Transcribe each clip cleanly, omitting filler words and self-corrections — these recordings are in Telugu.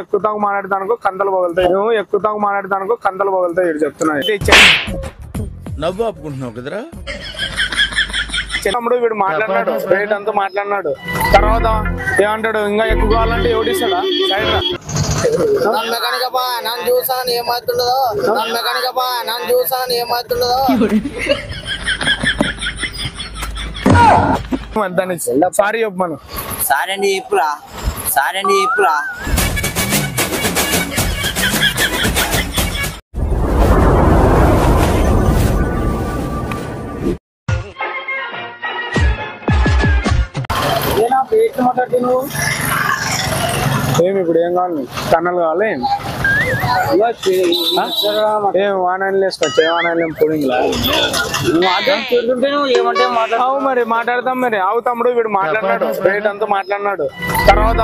ఎక్కుతాకు మాట్లాడతానుకో కందలు పగులుతాయి. నువ్వు ఎక్కుతాకు మాట్లాడతానుకో కందలు పగులుతాయి. ఇటు చెప్తున్నా నవ్వు ఆపుకుంటున్నావు కదరా. చిన్నప్పుడు వీడు మాట్లాడినాడు, రేట్ అంతా మాట్లాడినాడు. తర్వాత ఏమంటాడు, ఇంకా ఎక్కువ కావాలంటే ఎవడిస్తాడా? సైడ్ రా మెకానికప్పా నన్ను చూసాను ఏమవుతుండదో, మెకానికప్పా నన్ను చూసాను ఏమవుతుండదో. దాన్ని సారీ చెప్పు మనం. సారీ అండి చెప్పురా, సారీ అండి చెప్పురా. ఏమి ఇప్పుడు ఏం కావాలి? కన్నలు కావాలి. ఏం వానాలు వేసుకోవచ్చు? ఏ వానాలు పుడింగ్లా ఏమంటే అవు మరి మాట్లాడతాం. మరి అవు తమ్ముడు వీడు మాట్లాడినాడు, రేట్ అంతా మాట్లాడినాడు. తర్వాత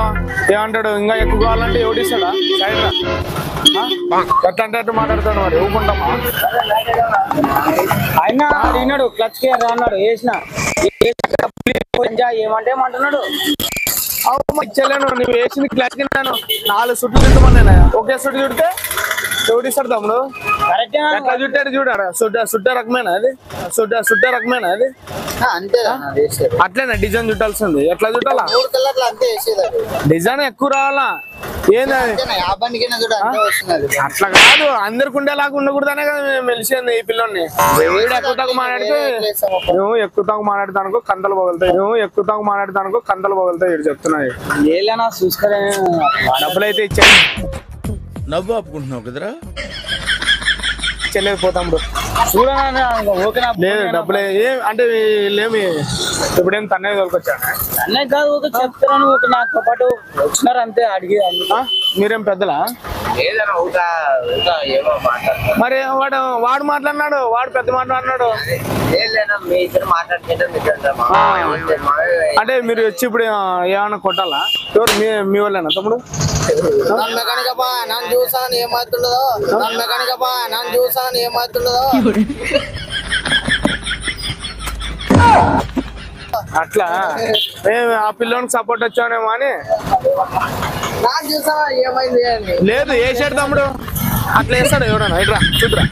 ఏమంటాడు, ఇంకా ఎక్కువ కావాలంటే ఎవడిస్తాడా? సైడ్ రా అట్లా మాట్లాడతాడు. మరి ఊపుకుంటామా? ఆయన అడిగినాడు, క్లచ్ కే అన్నాడు, వేసిన ఏమంటే ఏమంటున్నాడు. అవు ఇచ్చలేను, నువ్వు వేసింది క్లాస్ కింద 4 సుట్లు చుట్టమన్నా. ఒకే సుట్టు చుడితే ఎవడిస్తాడు తమ్ముడు? ఎట్లా చుట్టాడు చూడారా? సుట్ట రకమేనా అది? సుట్ట రకమేనా అది? అంతే అట్లేనా డిజైన్ చుట్టాల్సింది? ఎట్లా చుట్టాలా? 3 కలర్లు అంతే వేసేది. డిజైన్ ఎక్కువ రావాలా? ఏంది అట్లా కాదు, అందరికి ఉండేలాగా ఉండకూడదనే కదా మేము మెలిసింది ఈ పిల్లని. ఎక్కుతాకు మాట్లాడితే నువ్వు ఎక్కుతాకు మాట్లాడతానుకో కందలు పగులుతాయి. నువ్వు ఎక్కుతాకు మాట్లాడతానుకో కందలు పగులుతాయి. ఇటు చెప్తున్నాయి ఏలేనా చూసుకోలే. డబ్బులు అయితే ఇచ్చాను. నవ్వు ఆపుకుంటున్నావు కదరా. ఇచ్చలేదు పోతాడు ఓకేనా? లేదు డబ్బులు ఏం అంటే వీళ్ళేమి ఇప్పుడేం తన్నే తోలుకొచ్చాను. అన్నీ కాదు, ఒక చెప్తున్నాను. ఒక నాతో పాటు వచ్చినారు అంతే. అడిగి మీరేం పెద్దలా? మరి వాడు మాట్లాడినాడు, వాడు పెద్ద మాట్లాడినాడు. అంటే మీరు వచ్చి ఇప్పుడు ఏమన్నా కొట్టాలా? ఎవరు మీ వాళ్ళేనా తమ్ముడు? మెకానికప్పా నన్ను చూసాను ఏమవుతుండదో, మెకానికప్పా నన్ను చూసాను ఏమవుతుండదో. అట్లా మేము ఆ పిల్లోనికి సపోర్ట్ వచ్చానేమో అని. నాకు చూసా ఏమైంది అని లేదు వేసాడు తమ్ముడు. అట్లా వేస్తాడు ఎవడన్నా? ఇట్రా చూద్దురా,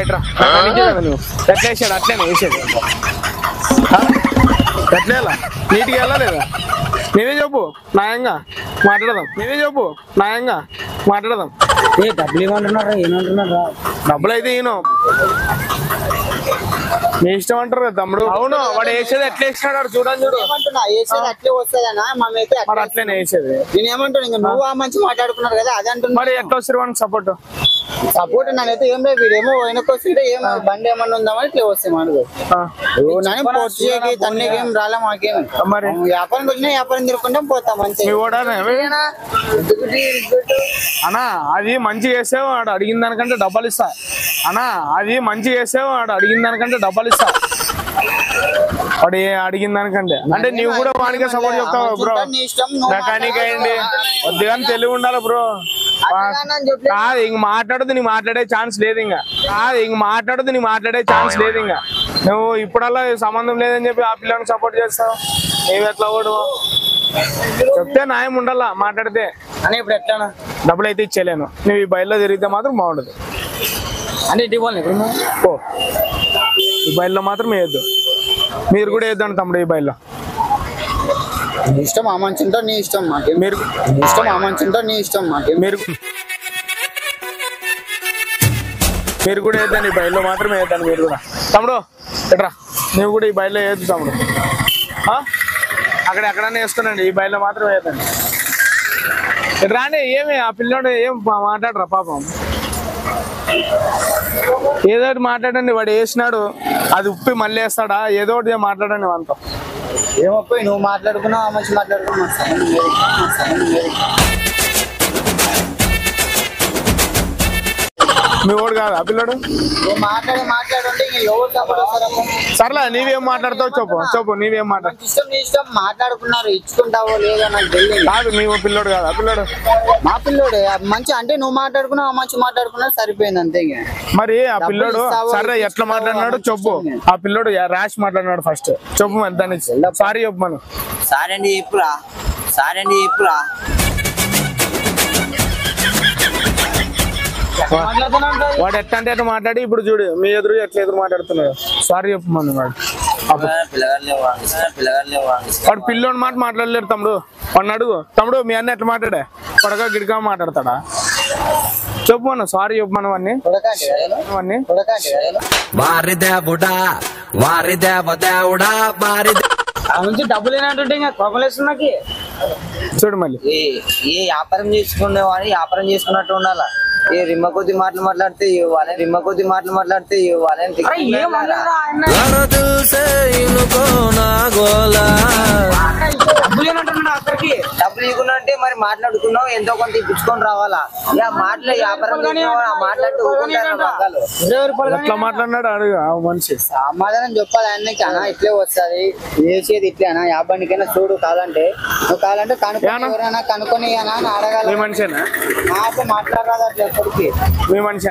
ఇట్రా నువ్వు ఎట్లా వేసాడు? అట్లేనా వేసాడు? ఎట్లా నీట్గా వెళ్ళలేదా? నీవే చెప్పు, న్యాయంగా మాట్లాడదాం. నీవే చెప్పు, న్యాయంగా మాట్లాడదాం. డబ్బులు ఏమంటున్నారా? ఏమంటున్నారా? డబ్బులు అయితే ఈయన మీ ఇష్టం అంటారు కదా తమ్ముడు. అవును, వాడు వేసేది ఎట్లా వేసినాడు చూడండి. చూడు ఏమంటున్నా, వేసేది అట్లే వస్తుందన్నా. మేమైతే మరి అట్లనే వేసేది. నేను ఏమంటున్నా, ఇంకా నువ్వు ఆ మంచి మాట్లాడుకున్నారు కదా, అది అంటున్నా. మరి ఎట్లా వస్తారు వాడికి సపోర్ట్? సపోర్ట్ నాకైతే ఏం లేదు. వీడేమో వెనక్కి వస్తుంటే ఏం బండి ఏమన్నా ఉందామని ఇట్లా వస్తాయి మనకు. పొట్టి తన్నేకి ఏం రాలే మాకేం. మరి వ్యాపారం వచ్చినా వ్యాపారం తిరుక్కుంటాం పోతాం అంతే. అన్నా అది మంచి చేసే వాడు అడిగిన దానికంటే డబ్బులు ఇస్తా. అన్నా అది మంచి చేసే వాడు అడిగిన దానికంటే డబ్బులు ఇస్తా. వాడు అడిగిన దానికంటే అంటే నువ్వు కూడా వాడికే సపోర్ట్ చెప్తావు బ్రో. మెకానిక్ అయ్యండి కొద్దిగా తెలివి ఉండాలి బ్రో. ఇంక మాట్లాడదు, నీ మాట్లాడే ఛాన్స్ లేదు. ఇంకా నువ్వు ఇప్పుడల్లా సంబంధం లేదని చెప్పి ఆ పిల్లలకు సపోర్ట్ చేస్తావు. నువ్వు ఎట్లా ఓడు చెప్తే న్యాయం ఉండాలా మాట్లాడితే. అని ఇప్పుడు ఎట్లా డబ్బులు అయితే ఇచ్చేలేను. నువ్వు ఈ బయలులో తిరిగితే మాత్రం బాగుండదు. అంటే ఇవ్వాలి ఓ ఈ బయలులో మాత్రం వేయద్దు. మీరు కూడా వేద్దాం తమ్ముడు ఈ బయలులో. ఇష్టం ఆ మంచితో నీ ఇష్టం మాకే. మీరు ఇష్టం ఆ మంచితో నీ ఇష్టం మాకే. మీరు కూడా వేద్దాను ఈ బయలులో మాత్రం వేద్దాను. మీరు కూడా తమ్ముడు ఎట్రా, నువ్వు కూడా ఈ బయలులో వేయద్దు తమ్ముడు. అక్కడ ఎక్కడన్నా వేసుకున్నాండి, ఈ బయలులో మాత్రం వేద్దాను. రాండి. ఏమి ఆ పిల్లోడు ఏం మాట్లాడరా పాపం? ఏదో ఒకటి మాట్లాడండి. వాడు వేసినాడు, అది ఉప్పి మళ్ళీ వేస్తాడా? ఏదో ఒకటి మాట్లాడండి మనతో. ఏమోపోయి నువ్వు మాట్లాడుకున్నావు, ఆ మంచి మాట్లాడుకున్నావు. మీ ఓడు కాదు ఆ పిల్లడు? మాట్లాడుంటే సర్లే, నీవేం మాట్లాడతావు చెప్పు. నీవేం మాట్లాడు? ఇష్టం మాట్లాడుకున్నారు, ఇచ్చుకుంటావో లేదో నాకు తెలియదు. కాదు మీ పిల్లోడు కాదు ఆ పిల్లోడు? మా పిల్లోడు మంచి అంటే నువ్వు మాట్లాడుకున్నావు, మంచి మాట్లాడుకున్నా సరిపోయింది అంతే. మరి ఆ పిల్లోడు సరే ఎట్లా మాట్లాడినాడు చెప్పు. ఆ పిల్లోడు ర్యాష్ మాట్లాడినాడు ఫస్ట్ చెప్పు. మరి దాన్ని సారీ చెప్పు మనం. సారీ అండి చెప్పురా. వాడు ఎట్లా అంటే అట్లా మాట్లాడి ఇప్పుడు చూడు మీ ఎదురు ఎట్లా ఎదురు మాట్లాడుతున్నాడు. సారీ చెప్పమని వాడు వాడు పిల్లోని మాట మాట్లాడలేరు తమ్ముడు. వాడిని అడుగు తమ్ముడు మీ అన్న ఎట్లా మాట్లాడే కొడగా గిడిగా మాట్లాడతాడా చెప్పు మన సారీ చెప్పమను అన్ని నుంచి డబ్బులు ఏనంటుంటే ఇంకా కోపలేస్తున్నకి చూడు మళ్ళీ ఏ వ్యాపారం చేసుకునే వాడు వ్యాపారం చేసుకున్నట్టు ఉండాలా. ఏ రిమ్మ కొద్ది మాటలు మాట్లాడితే ఇవ్వాలి, రిమ్మ కొద్ది మాటలు మాట్లాడితే ఇవ్వాలి. డబ్బులు ఇవ్వకుంటే మరి మాట్లాడుకున్నావు ఎంతో కొంత ఇప్పించుకొని రావాలా. ఇక మాటలు వ్యాపారం ఎట్లా మాట్లాడినాడు అడుగు ఆ మనిషి సమాధానం చెప్పాలి ఆయనకి. అన్నా ఇట్లే వస్తుంది చేసేది ఇట్లే అన్నా యాభానికైనా చూడు కాదంటే నువ్వు కాదంటే కనుక్కొని ఎవరైనా కనుక్కొని అన్నా అని అడగాలి. మీ మనిషేనా నాకు మాట్లాడరాదు అట్లా ఎప్పటికీ మీ మనిషి